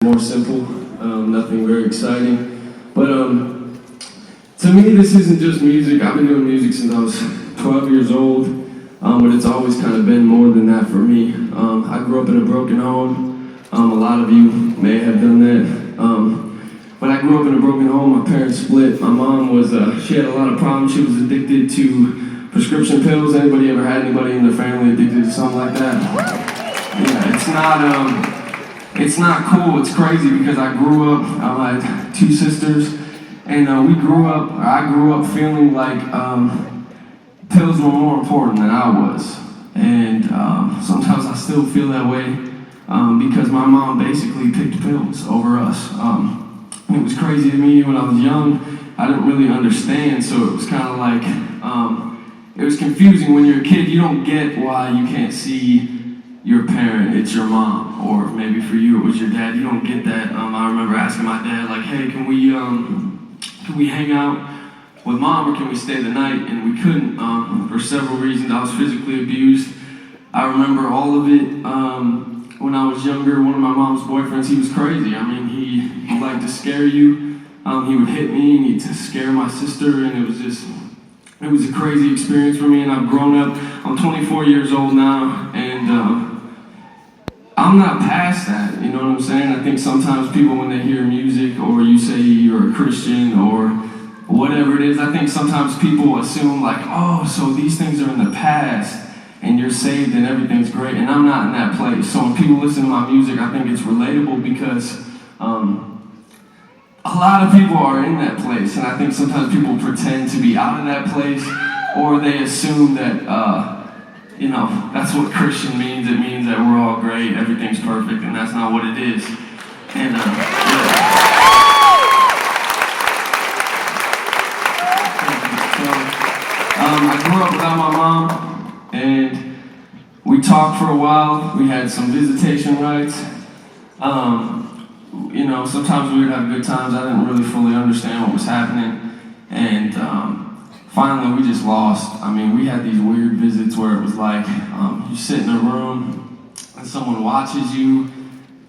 More simple, nothing very exciting. But to me, this isn't just music. I've been doing music since I was 12 years old, but it's always kind of been more than that for me. I grew up in a broken home. A lot of you may have done that. But I grew up in a broken home. My parents split. My mom was, she had a lot of problems. She was addicted to prescription pills. Anybody ever had anybody in their family addicted to something like that? Yeah, it's not cool. It's crazy because I grew up, I had two sisters, and I grew up feeling like pills were more important than I was. And sometimes I still feel that way because my mom basically picked pills over us. It was crazy to me when I was young. I didn't really understand, so it was kind of like, it was confusing. When you're a kid, you don't get why you can't see your parent, it's your mom, or maybe for you it was your dad. You don't get that. I remember asking my dad, like, hey, can we hang out with mom, or can we stay the night? And we couldn't for several reasons. I was physically abused. I remember all of it. When I was younger, one of my mom's boyfriends, he was crazy. I mean, he liked to scare you. He would hit me and he'd scare my sister, and it was a crazy experience for me. And I've grown up. I'm 24 years old now, and I'm not past that, you know what I'm saying? I think sometimes people, when they hear music, or you say you're a Christian, or whatever it is, I think sometimes people assume like, oh, so these things are in the past, and you're saved and everything's great, and I'm not in that place. So when people listen to my music, I think it's relatable because a lot of people are in that place, and I think sometimes people pretend to be out of that place, or they assume that, that's what Christian means. It means that we're all great, everything's perfect, and that's not what it is. And I grew up without my mom, and we talked for a while. We had some visitation rights. Sometimes we would have good times. I didn't really fully understand what was happening, and finally, we just lost. I mean, we had these weird visits where it was like you sit in a room and someone watches you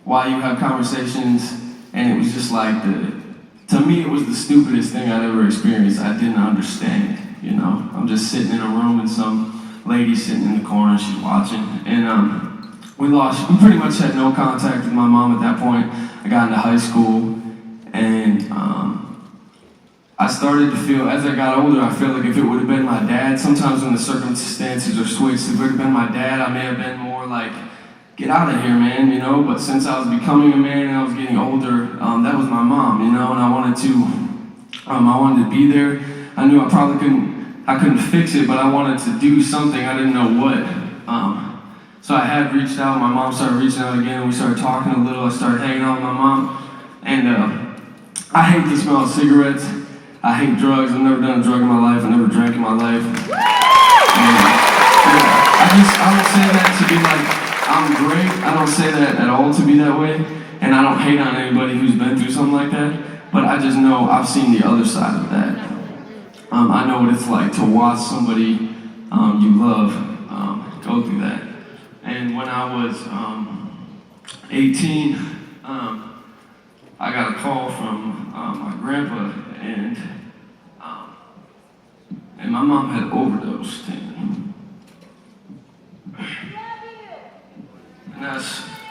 while you have conversations, and it was just like to me, it was the stupidest thing I'd ever experienced. I didn't understand, I'm just sitting in a room and some lady sitting in the corner, she's watching, and we pretty much had no contact with my mom at that point. I got into high school, and I started to feel, as I got older, I felt like if it would have been my dad, sometimes when the circumstances are switched, if it would have been my dad, I may have been more like, get out of here, man, but since I was becoming a man and I was getting older, that was my mom, and I wanted to be there. I knew I couldn't fix it, but I wanted to do something. I didn't know what. So I had reached out, my mom started reaching out again, we started talking a little, I started hanging out with my mom, and I hate the smell of cigarettes. I hate drugs. I've never done a drug in my life. I never drank in my life. I don't say that to be like, I'm great. I don't say that at all to be that way. And I don't hate on anybody who's been through something like that. But I just know I've seen the other side of that. I know what it's like to watch somebody you love go through that. And when I was 18, I got a call from my grandpa, and my mom had overdosed, and that's